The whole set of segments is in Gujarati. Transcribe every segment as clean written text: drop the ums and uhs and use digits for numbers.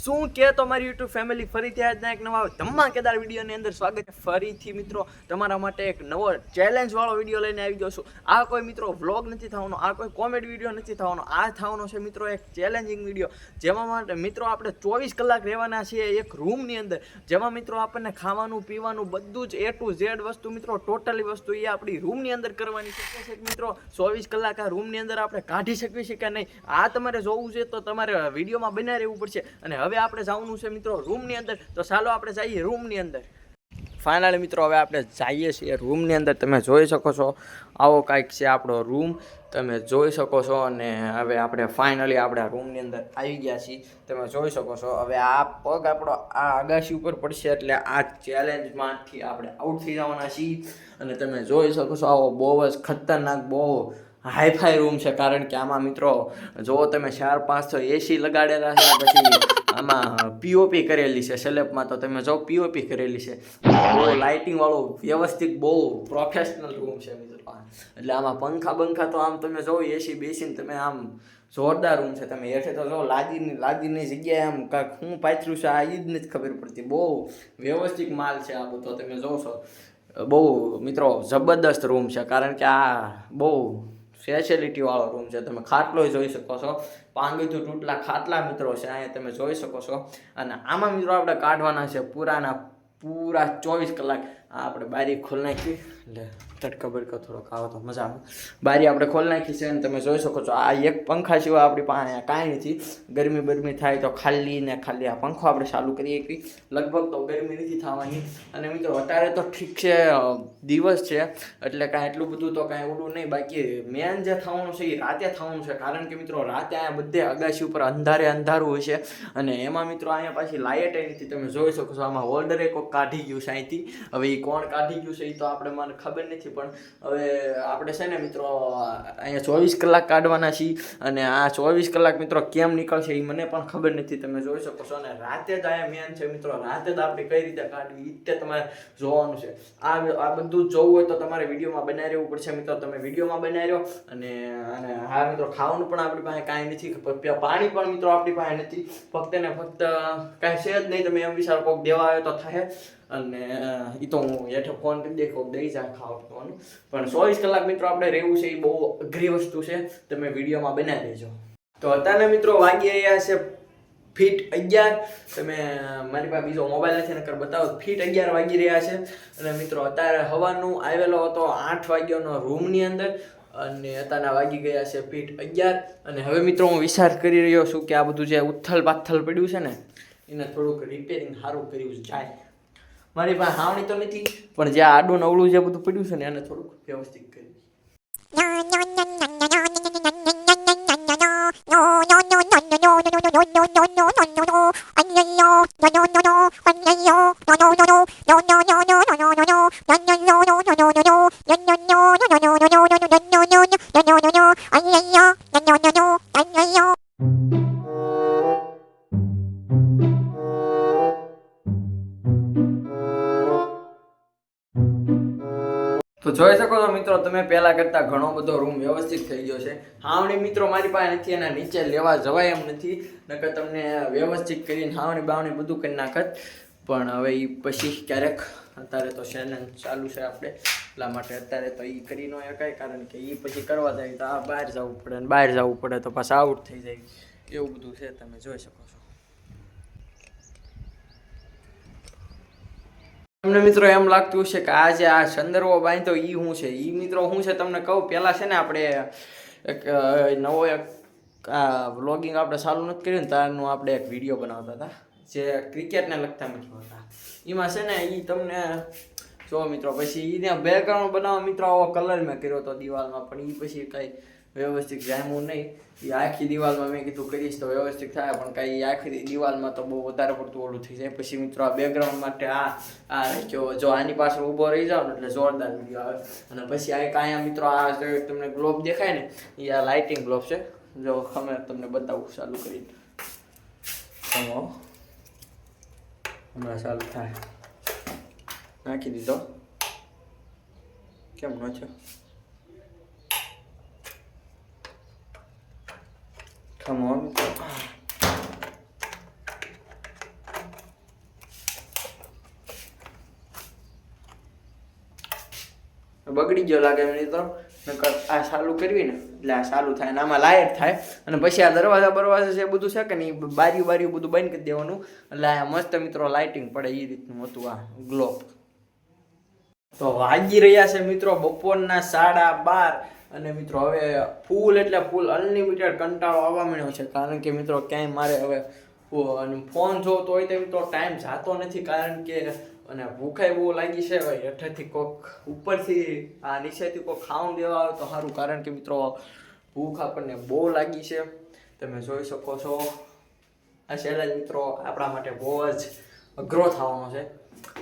શું કે તમારી યુટ્યુબ ફેમિલી ફરીથી આજના એક નવા ધમાકેદાર વિડીયોની અંદર સ્વાગત છે. ફરીથી મિત્રો તમારા માટે એક નવો ચેલેન્જવાળો વિડીયો લઈને આવી ગયો છું. આ કોઈ મિત્રો વ્લોગ નથી થવાનો, આ કોઈ કોમેડી વિડીયો નથી થવાનો, આ થવાનો છે મિત્રો એક ચેલેન્જિંગ વિડીયો. જેમાં માટે મિત્રો આપણે 24 કલાક રહેવાના છીએ એક રૂમની અંદર, જેમાં મિત્રો આપણને ખાવાનું પીવાનું બધું જ A to Z વસ્તુ મિત્રો ટોટલી વસ્તુ એ આપણી રૂમની અંદર કરવાની છે. મિત્રો 24 કલાક આ રૂમની અંદર આપણે કાઢી શકીએ છીએ કે નહીં, આ તમારે જોવું છે તો તમારે વિડીયોમાં બનાવી રહેવું પડશે. અને હવે આપણે જવાનું છે મિત્રો રૂમની અંદર, તો ચાલો આપણે જઈએ રૂમની અંદર. ફાઇનલી મિત્રો હવે આપણે જઈએ છીએ રૂમની અંદર. તમે જોઈ શકો છો આવો કાંઈક છે આપણો રૂમ, તમે જોઈ શકો છો. અને હવે આપણે ફાઇનલી આપણા રૂમની અંદર આવી ગયા છીએ, તમે જોઈ શકો છો. હવે આ પગ આપણો આ અગાશી ઉપર પડશે એટલે આ ચેલેન્જમાંથી આપણે આઉટ થઈ જવાના છીએ. અને તમે જોઈ શકો છો આવો બહુ જ ખતરનાક બહુ હાઈફાઈ રૂમ છે, કારણ કે આમાં મિત્રો જો તમે 4-5 તો એસી લગાડેલા છે, પછી આમાં પીઓપી કરેલી છે સ્લેબમાં, તો તમે જો પીઓપી કરેલી છે, બહુ લાઇટિંગ વાળો વ્યવસ્થિત બહુ પ્રોફેશનલ રૂમ છે મિત્રો. એટલે આમાં પંખા બંખા તો આમ તમે જો એસી બેસીને તમે આમ જોરદાર રૂમ છે. તમે હેઠે તો જો લાદીની જગ્યાએ આમ કાંઈક શું પાથર્યું છે આ જ નથી ખબર પડતી. બહુ વ્યવસ્થિત માલ છે આ બધો, તમે જોશો. બહુ મિત્રો જબરદસ્ત રૂમ છે, કારણ કે આ બહુ ફેસિલિટી વાળો રૂમ છે. તમે ખાટલો જોઈ શકો છો, પાંગીતું તૂટલા ખાટલા મિત્રો છે અહીંયા તમે જોઈ શકો છો. અને આમાં મિત્રો આપણે કાઢવાના છે પૂરા 24 કલાક. આપણે બારી ખોલી નાખી એટલે તડકા બડકા થોડોક આવો તો મજા આવે. બારી આપણે ખોલી નાખી છે અને તમે જોઈ શકો છો આ એક પંખા સિવાય આપણી પાસે કાંઈ નથી. ગરમી થાય તો ખાલી ને ખાલી આ પંખો આપણે ચાલુ કરીએ કે લગભગ તો ગરમી નથી થવાની. અને મિત્રો અત્યારે તો ઠીક છે દિવસ છે એટલે કાંઈ એટલું બધું તો કાંઈ ઓલું નહીં. બાકી મેન જે થવાનું છે એ રાતે થવાનું છે, કારણ કે મિત્રો રાતે અહીંયા બધે અગાશી ઉપર અંધારું હોય છે. અને એમાં મિત્રો અહીંયા પાછી લાઇટ નથી, તમે જોઈ શકો છો. આમાં હોલ્ડર એક કાઢી ગયું છે અહીંથી. હવે એ કોણ કાઢી ગયું છે એ તો મને ખબર નથી, પણ હવે આપણે છે ને મિત્રો અહીંયા 24 કલાક કાઢવાના છીએ. અને આ 24 કલાક મિત્રો કેમ નીકળશે એ મને પણ ખબર નથી, તમે જોઈ શકો છો. અને રાતે જ અહીંયા મેન છે મિત્રો, રાતે જ આપણે કઈ રીતે કાઢવી એ રીતે તમારે જોવાનું છે. આ બધું જ જોવું હોય તો તમારે વિડીયોમાં બનાવી રહેવું પડશે મિત્રો. તમે વિડીયોમાં બનાવી રહ્યો. અને હા મિત્રો ખાવાનું પણ આપણી પાસે કાંઈ નથી, પાણી પણ મિત્રો આપણી પાસે નથી. ફક્ત ને ફક્ત કાંઈ છે જ નહીં. તમે એમ વિચારો કોઈક દેવા આવ્યો તો થાય. અને એ તો હું હેઠળ ફોન કરી દે કોઈક દઈ જાય ખાવા પીવાનું. પણ 24 કલાક મિત્રો આપણે રહેવું છે એ બહુ અઘરી વસ્તુ છે, તમે વિડીયોમાં બનાવી દેજો. તો અત્યારે મિત્રો વાગી રહ્યા છે ફીટ 11. તમે મારી પાસે બીજો મોબાઈલ નથી નકર બતાવો. ફીટ 11 વાગી રહ્યા છે. અને મિત્રો અત્યારે હવાનું આવેલો હતો 8 વાગ્યાનો રૂમની અંદર, અને અત્યારના વાગી ગયા છે ફીટ 11. અને હવે મિત્રો હું વિચાર કરી રહ્યો છું કે આ બધું જે ઉથલ પાથલ પડ્યું છે ને એને થોડુંક રિપેરિંગ સારું કર્યું જાય. મારી પાસે હાવણી તો નથી, પણ જે આડું નવળું જે બધું પડ્યું છે ને એને થોડુંક વ્યવસ્થિત કરી. તો જોઈ શકો છો મિત્રો તમે પહેલા કરતા ઘણો બધો રૂમ વ્યવસ્થિત થઈ ગયો છે. હાવણી મિત્રો મારી પાસે નથી, એના નીચે લેવા જવાય એમ નથી, નકર તમને વ્યવસ્થિત કરીને હાવણી બાવણી બધું કરી નાખત. પણ હવે એ પછી ક્યારેક, અત્યારે તો ચેલેન્જ ચાલુ છે આપણે, એટલા માટે અત્યારે તો એ કરી ન શકાય, કારણ કે એ પછી કરવા જાય તો આ બહાર જવું પડે, અને બહાર જવું પડે તો પાછા આઉટ થઈ જાય. એવું બધું છે, તમે જોઈ શકો છો. તમને મિત્રો એમ લાગતું હશે કે આ જે આ સંદર્ભો બાંધ્યો એ શું છે, એ મિત્રો શું છે તમને કહું. પહેલાં છે ને આપણે એક નવો આ વ્લોગિંગ આપણે ચાલુ નથી કર્યું ને ત્યારનું આપણે એક વિડીયો બનાવતા હતા જે ક્રિકેટને લગતા મિત્રો હતા. એમાં છે ને એ તમને જો મિત્રો પછી એને બેકગ્રાઉન્ડ બનાવવા મિત્રો આવો કલર મેં કર્યો હતો દિવાલમાં, પણ એ પછી કંઈ વ્યવસ્થિત જામ્યું નહીં. એ આખી દિવાલમાં મેં કીધું કરીશ તો વ્યવસ્થિત થાય, પણ કાંઈ આખી દિવાલમાં તો બહુ વધારે પડતું ઓલું થઈ જાય. પછી મિત્રો આ બેકગ્રાઉન્ડ માટે જો આની પાછળ ઊભો રહી જાવ ને એટલે જોરદાર વિડીયો આવે. અને પછી આ કાંઈ મિત્રો આ તમને ગ્લોબ દેખાય ને એ આ લાઇટિંગ ગ્લોબ છે. જો અમે તમને બતાવું ચાલુ કરીને, હમણાં ચાલુ થાય. નાખી દીધો, કેમ ન છે? Come on. બગડી ગયો લાગે મિત્રો. નકર આ ચાલુ કરવી ને એટલે આ ચાલુ થાય ને આમાં લાઇટ થાય અને પછી આ દરવાજા છે બધું છે કે નહીં, બારીઓ બધું બંધ કરી દેવાનું એટલે આ મસ્ત મિત્રો લાઇટિંગ પડે એ રીતનું હતું આ ગ્લોબ. તો વાગી રહ્યા છે મિત્રો બપોરના 12:30 અને મિત્રો હવે ફૂલ એટલે ફૂલ અનલિમિટેડ કંટાળો આવવા મળ્યો છે. કારણ કે મિત્રો ક્યાંય મારે હવે ફોન જોતો હોય તો મિત્રો ટાઈમ જાતો નથી. કારણ કે અને ભૂખાઈ બહુ લાગી છે. હવે હેઠેથી કોક ઉપરથી આ નીચેથી કોક ખાવાનું દેવા આવે તો સારું. કારણ કે મિત્રો ભૂખ આપણને બહુ લાગી છે. તમે જોઈ શકો છો આ ચેલેન્જ મિત્રો આપણા માટે બહુ જ અઘરો થવાનો છે.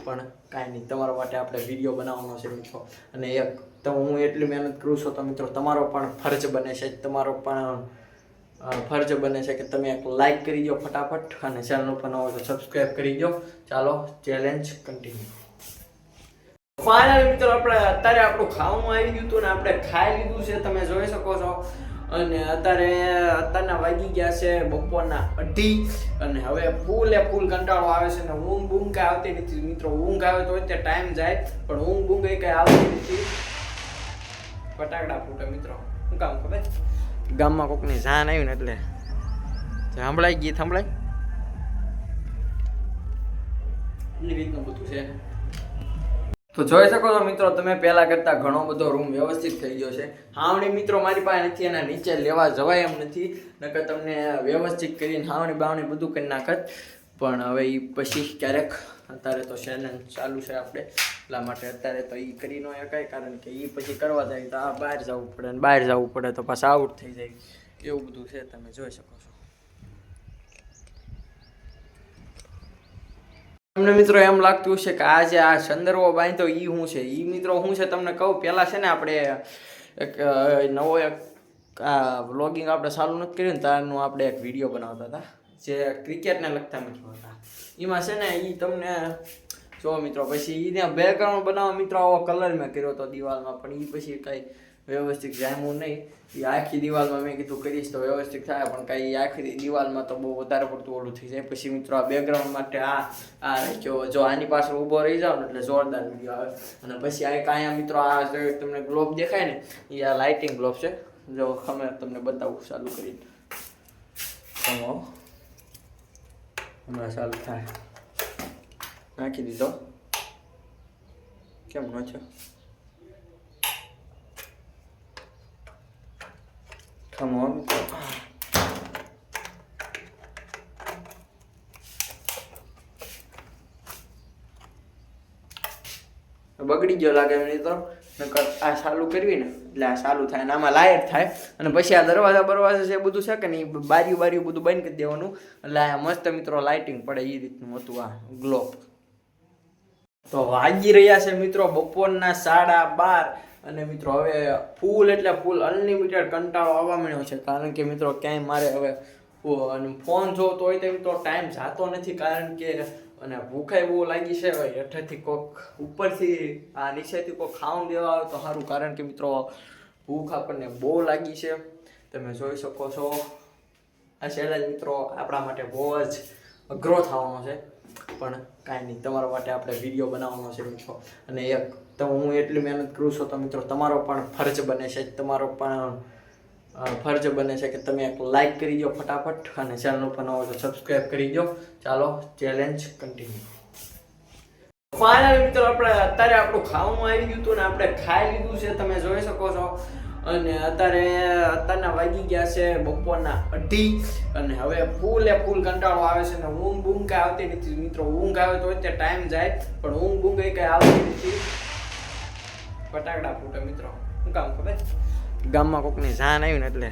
પણ કાંઈ નહીં, તમારા માટે આપણે વિડીયો બનાવવાનો છે મિત્રો. અને એક તો હું એટલી મહેનત કરું છું તો મિત્રો તમારો પણ ફરજ બને છે, ફરજ બને છે કે તમે એક લાઈક કરી દો ફટાફટ અને ચેનલ પર ન હોય તો સબસ્ક્રાઈબ કરી દો. ચાલો ચેલેન્જ કન્ટિન્યુ. ફાઇનલી મિત્રો આપણે અત્યારે આપણું ખાવાનું આવી ગયું હતું ને આપણે ખાઈ લીધું છે, તમે જોઈ શકો છો. અને અત્યારના વાગી ગયા છે બપોરના 2:30 અને હવે ફૂલ કંટાળો આવે છે ને ઊંઘ કાંઈ આવતી નથી મિત્રો. ઊંઘ આવે તો અત્યારે ટાઈમ જાય પણ ઊંઘ કાંઈ આવતી નથી. ફટાકડા ફૂટે મિત્રો. શું કામ ખબર, ગામમાં કોકની જાન આવી ને એટલે સંભળાય ગીત સંભળાય એ રીતનું બધું છે. તો જોઈ શકો છો મિત્રો તમે પહેલા કરતા ઘણો બધો રૂમ વ્યવસ્થિત થઈ ગયો છે. હાવણી મિત્રો મારી પાસે નથી, એના નીચે લેવા જવાય એમ નથી. નકર તમને વ્યવસ્થિત કરીને હાવણી બધું કરી નાખત. પણ હવે એ પછી ક્યારેક, અત્યારે તો ચેલેન્જ ચાલુ છે આપણે એટલા માટે અત્યારે તો એ કરી ન શકાય. કારણ કે એ પછી કરવા જાય તો આ બહાર જવું પડે અને બહાર જવું પડે તો પાછા આઉટ થઈ જાય. એવું બધું છે, તમે જોઈ શકો છો. તમને મિત્રો એમ લાગતું હશે કે આ જે આ સંદર્ભો બાંધ્યો એ શું છે, એ મિત્રો શું છે તમને કહું. પહેલાં છે ને આપણે એક નવો વ્લોગિંગ આપણે ચાલુ નથી કર્યું ને ત્યારનું આપણે એક વિડીયો બનાવતા હતા જે ક્રિકેટને લગતા મિત્રો હતા. એમાં છે ને એ તમને જો મિત્રો પછી એને બેકગ્રાઉન્ડ બનાવવા મિત્રો આવો કલર મેં કર્યો હતો દિવાલમાં, પણ એ પછી કંઈ વ્યવસ્થિત જામ્યું નહીં. એ આખી દિવાલમાં મેં કીધું કરીશ તો વ્યવસ્થિત થાય, પણ કાંઈ આખી દિવાલમાં તો બહુ વધારે પડતું ઓલું થઈ જાય. પછી મિત્રો આ બેકગ્રાઉન્ડ માટે આ રાખ્યો. જો આની પાછળ ઊભો રહી જાવ ને એટલે જોરદાર વિડીયો આવે. અને પછી આ કાંઈ મિત્રો આ તમને ગ્લોબ દેખાય ને એ આ લાઇટિંગ ગ્લોબ છે. જો અમે તમને બતાવું ચાલુ કરીને. હમણાં ચાલુ થાય. નાખી દીધો. કેમ ન છે? Come on. બગડી ગયો લાગે મિત્રો. નકર આ ચાલુ કરવી ને એટલે આ ચાલુ થાય ને આમાં લાઇટ થાય અને પછી આ દરવાજા છે બધું છે કે નહીં, બારીઓ બધું બંધ કરી દેવાનું એટલે આ મસ્ત મિત્રો લાઇટિંગ પડે એ રીતનું હતું આ ગ્લોબ. તો વાગી રહ્યા છે મિત્રો બપોરના 12:30 અને મિત્રો હવે ફૂલ એટલે ફૂલ અનલિમિટેડ કંટાળો આવવા મળ્યો છે. કારણ કે મિત્રો ક્યાંય મારે હવે ફોન જોતો હોય તો મિત્રો ટાઈમ જાતો નથી. કારણ કે અને ભૂખાઈ બહુ લાગી છે. હવે હેઠેથી કોક ઉપરથી આ નીચેથી કોક ખાવાનું દેવા આવે તો સારું. કારણ કે મિત્રો ભૂખ આપણને બહુ લાગી છે. તમે જોઈ શકો છો આ ચેલેન્જ મિત્રો આપણા માટે બહુ જ અઘરો થવાનો છે. પણ કાંઈ નહીં, તમારા માટે આપણે વિડીયો બનાવવાનો છે મિત્રો. અને એક તો હું એટલી મહેનત કરું છું તો મિત્રો તમારો પણ ફરજ બને છે કે તમે એક લાઈક કરી દો ફટાફટ અને ચેનલ પર ન હોય તો સબસ્ક્રાઈબ કરી દો. ચાલો ચેલેન્જ કન્ટિન્યુ. ફાઇનલી મિત્રો આપણે અત્યારે આપણું ખાવાનું આવી ગયું હતું ને આપણે ખાઈ લીધું છે, તમે જોઈ શકો છો. અને અત્યારના વાગી ગયા છે બપોરના 2:30 અને હવે ફૂલ કંટાળો આવે છે ને ઊંઘ કાંઈ આવતી નથી મિત્રો. ઊંઘ આવે તો અત્યારે ટાઈમ જાય પણ ઊંઘ કાંઈ આવતી નથી. ફટાકડા ફૂટે મિત્રો. શું કામ ખબર, ગામમાં કોકની જાન આવી ને એટલે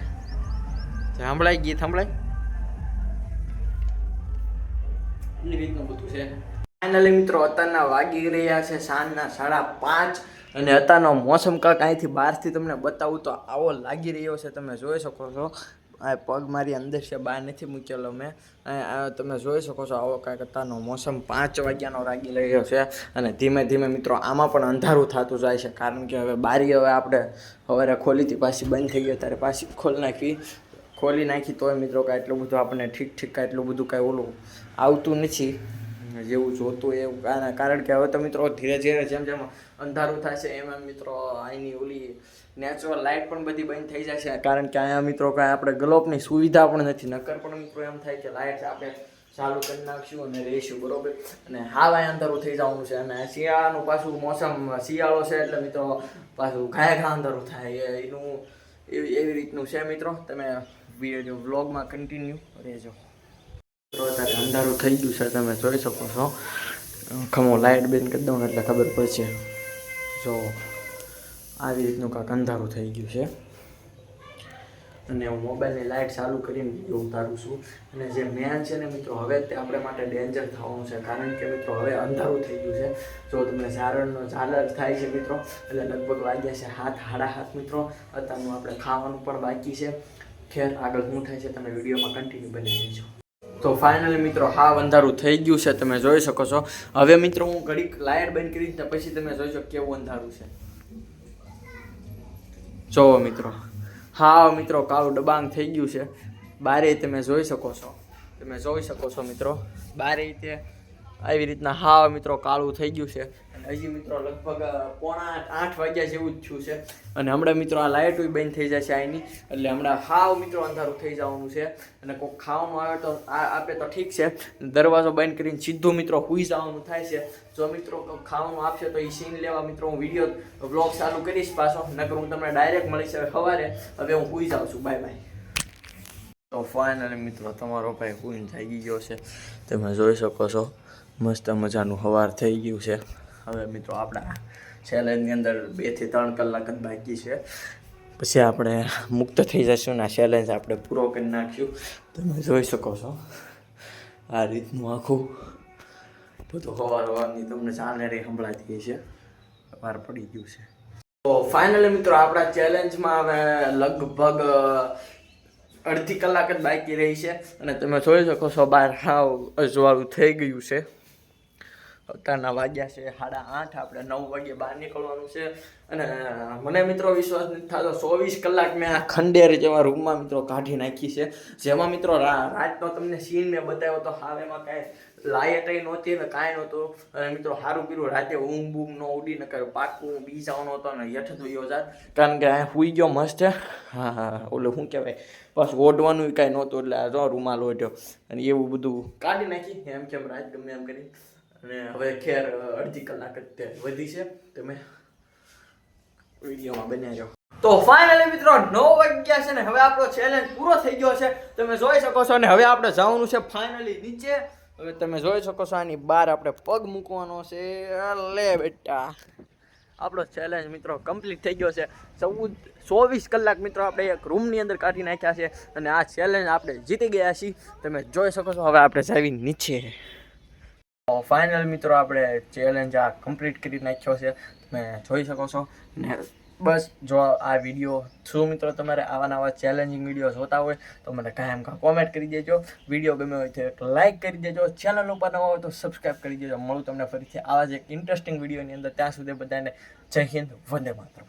સંભળાય ગીત સંભળાય એ રીતનું બધું છે. ફાઇનલી મિત્રો અત્યારના વાગી રહ્યા છે સાંજના 5:30 અને અત્યારનો મોસમ કાંક અહીંથી બહારથી તમને બતાવું તો આવો લાગી રહ્યો છે. તમે જોઈ શકો છો આ પગ મારી અંદર છે, બહાર નથી મૂકેલો મેં. તમે જોઈ શકો છો આવો કાંઈક અત્યારનો મોસમ 5 વાગ્યાનો લાગી રહ્યો છે. અને ધીમે ધીમે મિત્રો આમાં પણ અંધારું થતું જાય છે. કારણ કે હવે બારી હવે આપણે સવારે ખોલી હતી પાછી બંધ થઈ ગઈ, ત્યારે પાછી ખોલી નાખી તોય મિત્રો કાંઈ એટલું બધું આપણને ઠીક કાંઈ એટલું બધું કાંઈ ઓલું આવતું નથી. જેવું જોતું એવું કારણ કે હવે તો મિત્રો ધીરે ધીરે જેમ જેમ અંધારું થાય છે એમ એમ મિત્રો અહીંની ઓલી નેચરલ લાઇટ પણ બધી બંધ થઈ જાય છે, કારણ કે અહીંયા મિત્રો કાંઈ આપણે ગ્લોબની સુવિધા પણ નથી. નકર પણ મિત્રો એમ થાય કે લાઇટ આપણે ચાલુ કરી નાખશું અને રહીશું બરોબર. અને હાવ અહીંયા અંધારું થઈ જવાનું છે. અને શિયાળાનું પાછું મોસમ શિયાળો છે એટલે મિત્રો પાછું ઘા અંધારું થાય એનું એવી રીતનું છે મિત્રો. તમે વિડીયો વ્લોગમાં કન્ટિન્યુ રહેજો. મિત્રો અત્યારે અંધારું થઈ ગયું છે, તમે જોઈ શકો છો. ખમો લાઇટ બંધ કરી દઉં એટલે ખબર પડશે. જો આવી રીતનું કાંઈક અંધારું થઈ ગયું છે. અને હું મોબાઈલની લાઇટ ચાલુ કરીને વિડીયો ઉતારું છું. અને જે મેન છે ને મિત્રો હવે તે આપણે માટે ડેન્જર થવાનું છે, કારણ કે મિત્રો હવે અંધારું થઈ ગયું છે. જો તમને ઝાલર થાય છે મિત્રો, એટલે લગભગ વાગ્યા છે 7:30 મિત્રો. અત્યારનું આપણે ખાવાનું પણ બાકી છે. ખેર આગળ શું થાય છે તમે વિડીયોમાં કન્ટિન્યુ બની રહેજો. તો ફાઇનલી મિત્રો હાવ અંધારું થઈ ગયું છે, તમે જોઈ શકો છો. હવે મિત્રો હું ઘડીક લાઇટ બંધ કરી ને પછી તમે જોઈ શકો કેવું અંધારું છે. જોવો મિત્રો, હા મિત્રો કાળું ડબાંગ થઈ ગયું છે. બારે તમે જોઈ શકો છો. મિત્રો બારે તે આવી રીતના હા મિત્રો કાળું થઈ ગયું છે. અને હજી મિત્રો લગભગ 7:45 વાગ્યા જેવું જ થયું છે. અને હમણાં મિત્રો આ લાઇટ બંધ થઈ જશે અહીંની, એટલે હમણાં હાવ મિત્રો અંધારું થઈ જવાનું છે. અને કોઈ ખાવાનું આવે તો આપે તો ઠીક છે, દરવાજો બંધ કરીને સીધું મિત્રો સૂઈ જવાનું થાય છે. જો મિત્રો ખાવાનું આપશે તો એ સીન લેવા મિત્રો હું વિડીયો વ્લોગ ચાલુ કરીશ પાછો, નકર હું તમને ડાયરેક્ટ મળીશ સવારે. હવે હું સૂઈ જાઉં છું, બાય બાય. તો ફાઇનલી મિત્રો તમારો ભાઈ સૂઈને જાગી ગયો છે, તમે જોઈ શકો છો. મસ્ત મજાનું સવાર થઈ ગયું છે. હવે મિત્રો આપણા ચેલેન્જની અંદર 2 થી 3 કલાક જ બાકી છે, પછી આપણે મુક્ત થઈ જશું ને આ ચેલેન્જ આપણે પૂરો કરી નાખ્યું. તમે જોઈ શકો છો આ રીતનું આખું બધું સવારની તમને ચાલને સંભળાતી છે. સવાર પડી ગયું છે. તો ફાઇનલી મિત્રો આપણા ચેલેન્જમાં હવે લગભગ 1/2 કલાક જ બાકી રહી છે. અને તમે જોઈ શકો છો બહાર હાવ અજવાળું થઈ ગયું છે. અત્યારના વાગ્યા છે 8:30. આપણે 9 વાગે બહાર નીકળવાનું છે. અને મને મિત્રો વિશ્વાસ નથી થતો 24 કલાક મેં આ ખંડેર જેવા રૂમમાં મિત્રો કાઢી નાખી છે, જેમાં મિત્રો રાતનો તમને સીન મેં બતાવ્યો તો હાવ એમાં કાંઈ લાઇટ નહોતી ને કાંઈ નહોતું. અને મિત્રો સારું કર્યું રાતે ઊંઘ બૂંઘ ન ઉડી, નકર પાકું બી જવાનો હતો ને હેઠ થયો જાત, કારણ કે આ સૂઈ ગયો મસ્ત. હા ઓલું શું કહેવાય પાછું ઓઢવાનું કાંઈ નહોતું, એટલે આ જો રૂમાલ ઓઢ્યો અને એવું બધું કાઢી નાખી એમ કેમ રાત ગમે એમ કરી. અને હવે ખેર 1/2 કલાક જ વધી છે, તમે વિડીયોમાં બન્યા જાઓ. તો ફાઇનલી મિત્રો 9 વાગ્યા છે ને હવે આપણો ચેલેન્જ પૂરો થઈ ગયો છે, તમે જોઈ શકો છો. અને હવે આપણે જવાનું છે ફાઇનલી નીચે. હવે તમે જોઈ શકો છો આની બહાર આપણે પગ મૂકવાનો છે. લે બેટા આપણો ચેલેન્જ મિત્રો કમ્પ્લીટ થઈ ગયો છે. 24 કલાક મિત્રો આપણે એક રૂમની અંદર કાઢી નાખ્યા છે અને આ ચેલેન્જ આપણે જીતી ગયા છીએ, તમે જોઈ શકો છો. હવે આપણે જાવી નીચે. ફાઇનલ મિત્રો આપણે ચેલેન્જ આ કમ્પ્લીટ કરી નાખ્યો છે, તમે જોઈ શકો છો. ને બસ જો આ વિડીયો શું મિત્રો તમારે આવા ચેલેન્જિંગ વિડીયો જોતા હોય તો મને કાયમ કોમેન્ટ કરી દેજો. વિડીયો ગમે હોય તો એક લાઇક કરી દેજો. ચેનલ ઉપર નવા હોય તો સબસ્ક્રાઈબ કરી દેજો. મળું તમને ફરીથી આવા જ એક ઇન્ટરેસ્ટિંગ વિડીયોની અંદર. ત્યાં સુધી બધાને જય હિન્દ, વંદે માતરમ.